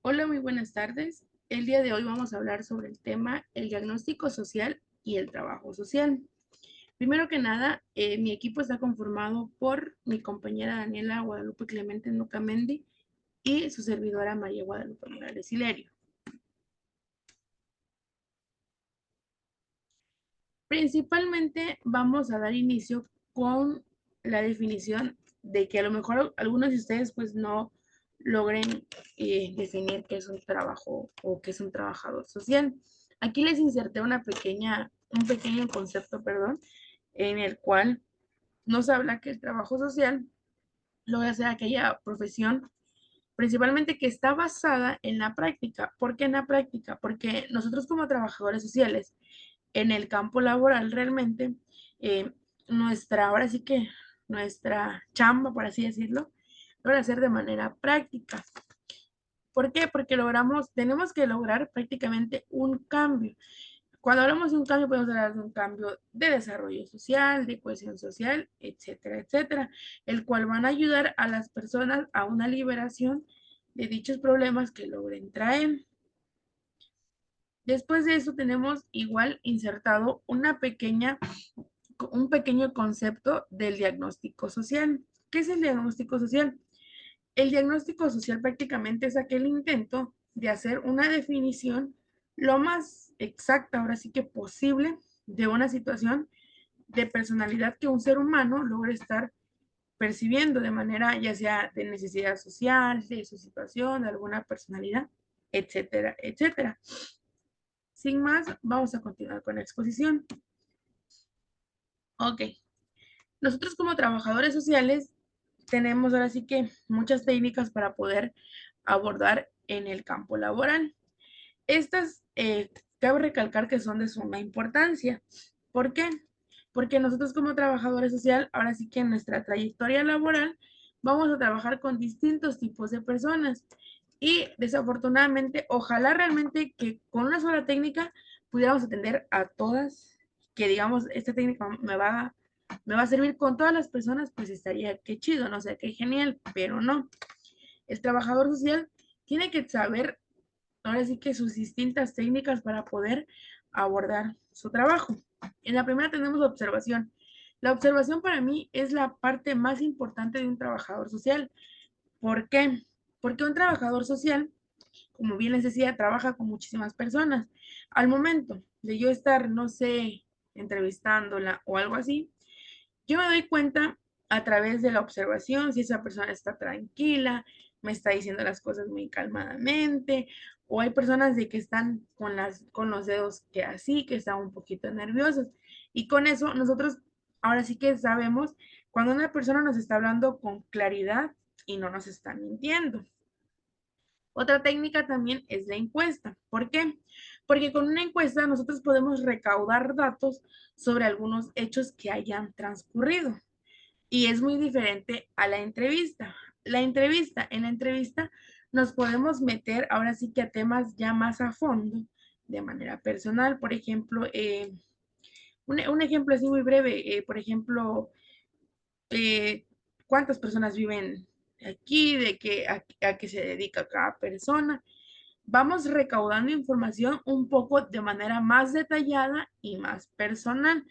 Hola, muy buenas tardes. El día de hoy vamos a hablar sobre el tema el diagnóstico social y el trabajo social. Primero que nada, mi equipo está conformado por mi compañera Daniela Guadalupe Clemente Nucamendi y su servidora María Guadalupe Morales Hilerio. Principalmente vamos a dar inicio con la definición de que a lo mejor algunos de ustedes pues no logren definir qué es un trabajo o qué es un trabajador social. Aquí les inserté un pequeño concepto, perdón, en el cual nos habla que el trabajo social logra ser aquella profesión principalmente que está basada en la práctica. ¿Por qué en la práctica? Porque nosotros como trabajadores sociales en el campo laboral realmente, eh, ahora sí que nuestra chamba, por así decirlo, logra hacer de manera práctica. ¿Por qué? Porque tenemos que lograr prácticamente un cambio. Cuando hablamos de un cambio, podemos hablar de un cambio de desarrollo social, de cohesión social, etcétera, etcétera, el cual van a ayudar a las personas a una liberación de dichos problemas que logren traer. Después de eso tenemos igual insertado un pequeño concepto del diagnóstico social. ¿Qué es el diagnóstico social? El diagnóstico social prácticamente es aquel intento de hacer una definición lo más exacta, ahora sí que posible, de una situación de personalidad que un ser humano logre estar percibiendo de manera ya sea de necesidad social, de su situación, de alguna personalidad, etcétera, etcétera. Sin más, vamos a continuar con la exposición. Ok, nosotros como trabajadores sociales tenemos ahora sí que muchas técnicas para poder abordar en el campo laboral. Estas, cabe recalcar que son de suma importancia. ¿Por qué? Porque nosotros como trabajadores sociales, ahora sí que en nuestra trayectoria laboral, vamos a trabajar con distintos tipos de personas. Y desafortunadamente, ojalá realmente que con una sola técnica pudiéramos atender a todas, que digamos, esta técnica me va a servir con todas las personas, pues estaría qué chido, no sé, qué genial, pero no. El trabajador social tiene que saber ahora sí que sus distintas técnicas para poder abordar su trabajo. En la primera tenemos la observación. La observación para mí es la parte más importante de un trabajador social. ¿Por qué? Porque un trabajador social, como bien les decía, trabaja con muchísimas personas. Al momento de yo estar, no sé, entrevistándola o algo así, yo me doy cuenta a través de la observación si esa persona está tranquila, me está diciendo las cosas muy calmadamente, o hay personas de que están con los dedos que así, que están un poquito nerviosos. Y con eso nosotros ahora sí que sabemos cuando una persona nos está hablando con claridad y no nos está mintiendo. Otra técnica también es la encuesta. ¿Por qué? Porque con una encuesta nosotros podemos recaudar datos sobre algunos hechos que hayan transcurrido y es muy diferente a la entrevista. En la entrevista nos podemos meter ahora sí que a temas ya más a fondo, de manera personal. Por ejemplo, un ejemplo así muy breve, por ejemplo, eh, cuántas personas viven aquí, a qué se dedica cada persona. Vamos recaudando información un poco de manera más detallada y más personal.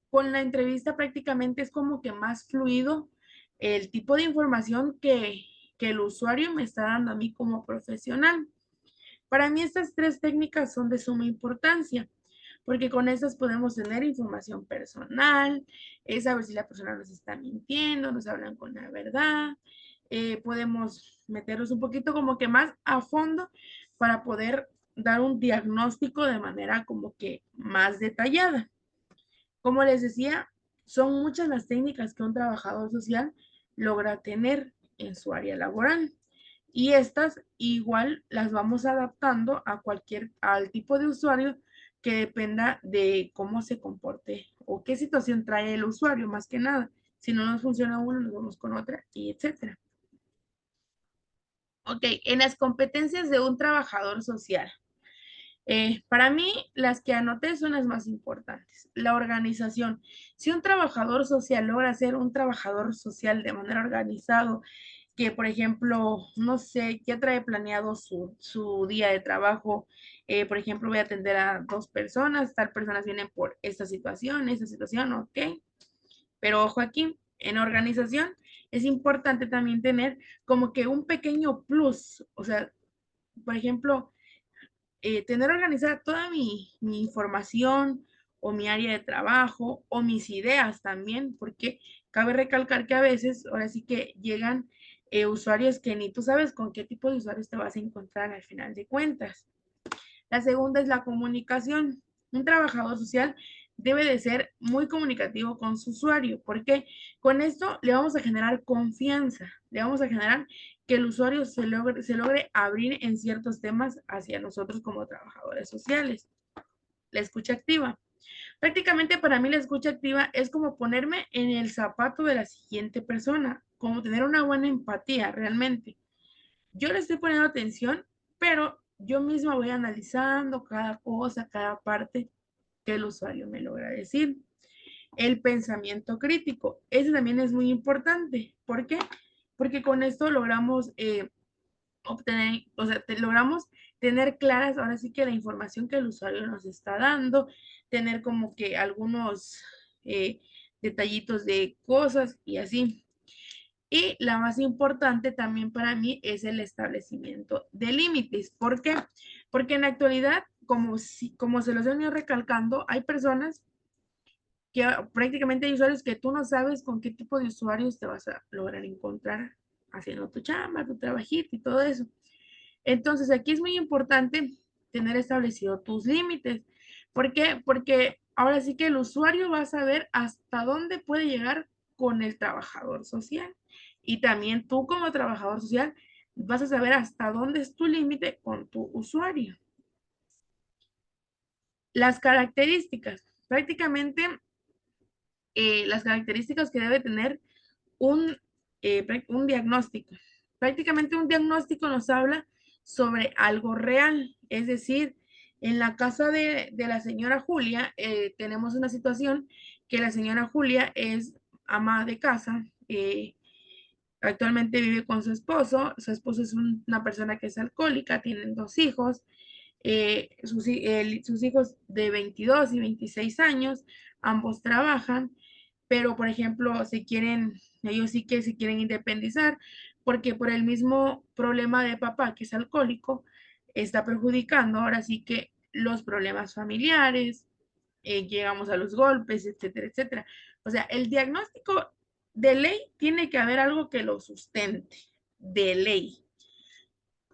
Con la entrevista prácticamente es como que más fluido el tipo de información que el usuario me está dando a mí como profesional. Para mí estas tres técnicas son de suma importancia, porque con estas podemos tener información personal, saber si la persona nos está mintiendo, nos hablan con la verdad, podemos meternos un poquito como que más a fondo para poder dar un diagnóstico de manera como que más detallada. Como les decía, son muchas las técnicas que un trabajador social logra tener en su área laboral. Y estas igual las vamos adaptando al tipo de usuario que dependa de cómo se comporte o qué situación trae el usuario, más que nada. Si no nos funciona uno, nos vamos con otra y etcétera. Ok, en las competencias de un trabajador social. Para mí, las que anoté son las más importantes. La organización. Si un trabajador social logra ser un trabajador social de manera organizado que, por ejemplo, no sé, ya trae planeado su día de trabajo. Por ejemplo, voy a atender a 2 personas, tal personas vienen por esta situación, ok. Pero ojo aquí, en organización es importante también tener como que un pequeño plus, o sea, por ejemplo, tener organizada toda mi información o mi área de trabajo o mis ideas también, porque cabe recalcar que a veces, ahora sí que llegan usuarios que ni tú sabes con qué tipo de usuarios te vas a encontrar al final de cuentas. La segunda es la comunicación. Un trabajador social debe de ser muy comunicativo con su usuario, porque con esto le vamos a generar confianza, le vamos a generar que el usuario se logre abrir en ciertos temas hacia nosotros como trabajadores sociales. La escucha activa. Prácticamente para mí la escucha activa es como ponerme en el zapato de la siguiente persona, como tener una buena empatía realmente. Yo le estoy poniendo atención, pero yo misma voy analizando cada cosa, cada parte que el usuario me logra decir. El pensamiento crítico, ese también es muy importante. ¿Por qué? Porque con esto logramos obtener, o sea, logramos tener claras ahora sí que la información que el usuario nos está dando, tener como que algunos detallitos de cosas y así. Y la más importante también para mí es el establecimiento de límites. ¿Por qué? Porque en la actualidad, como se los he venido recalcando, hay personas que prácticamente hay usuarios que tú no sabes con qué tipo de usuarios te vas a lograr encontrar haciendo tu chamba, tu trabajito y todo eso. Entonces, aquí es muy importante tener establecido tus límites. ¿Por qué? Porque ahora sí que el usuario va a saber hasta dónde puede llegar con el trabajador social. Y también tú como trabajador social vas a saber hasta dónde es tu límite con tu usuario. Las características. Prácticamente las características que debe tener un, un diagnóstico. Prácticamente un diagnóstico nos habla sobre algo real, es decir, en la casa de la señora Julia tenemos una situación que la señora Julia es ama de casa, actualmente vive con su esposo es una persona que es alcohólica, tienen 2 hijos, sus hijos de 22 y 26 años, ambos trabajan, pero por ejemplo, ellos sí que se quieren independizar, porque por el mismo problema de papá, que es alcohólico, está perjudicando ahora sí que los problemas familiares, llegamos a los golpes, etcétera, etcétera. O sea, el diagnóstico de ley tiene que haber algo que lo sustente, de ley.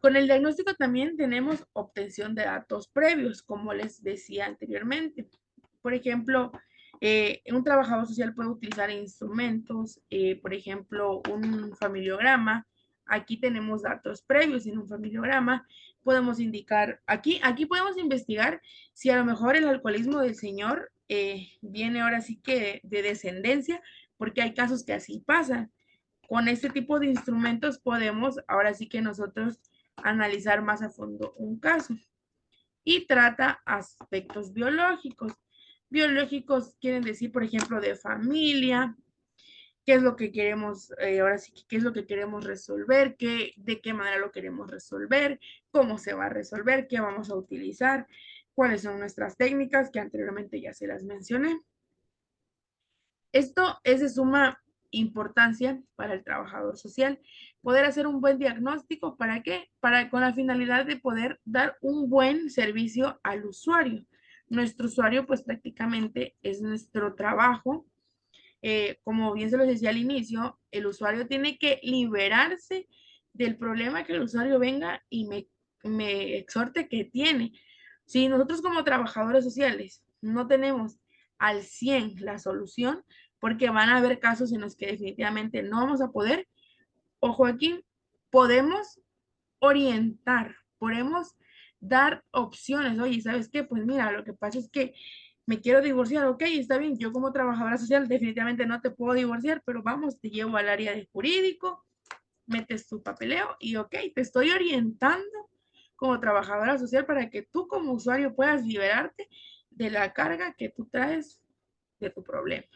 Con el diagnóstico también tenemos obtención de datos previos, como les decía anteriormente. Por ejemplo, un trabajador social puede utilizar instrumentos, por ejemplo, un familiograma. Aquí tenemos datos previos en un familiograma. Podemos indicar, aquí podemos investigar si a lo mejor el alcoholismo del señor viene ahora sí que de descendencia, porque hay casos que así pasan. Con este tipo de instrumentos podemos ahora sí que nosotros analizar más a fondo un caso y trata aspectos biológicos. Biológicos quieren decir, por ejemplo, de familia, qué es lo que queremos, ahora sí, qué es lo que queremos resolver, de qué manera lo queremos resolver, cómo se va a resolver, qué vamos a utilizar, cuáles son nuestras técnicas, que anteriormente ya se las mencioné. Esto es de suma importancia para el trabajador social, poder hacer un buen diagnóstico, ¿para qué? Para con la finalidad de poder dar un buen servicio al usuario. Nuestro usuario, pues prácticamente es nuestro trabajo. Como bien se los decía al inicio, el usuario tiene que liberarse del problema que el usuario venga y me exhorte que tiene. Si nosotros como trabajadores sociales no tenemos al 100 la solución, porque van a haber casos en los que definitivamente no vamos a poder, ojo aquí, podemos orientar, podemos dar opciones. Oye, ¿sabes qué? Pues mira, lo que pasa es que me quiero divorciar, ok, está bien, yo como trabajadora social definitivamente no te puedo divorciar, pero vamos, te llevo al área de jurídico, metes tu papeleo y ok, te estoy orientando como trabajadora social para que tú como usuario puedas liberarte de la carga que tú traes de tu problema.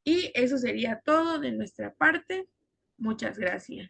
Y eso sería todo de nuestra parte. Muchas gracias.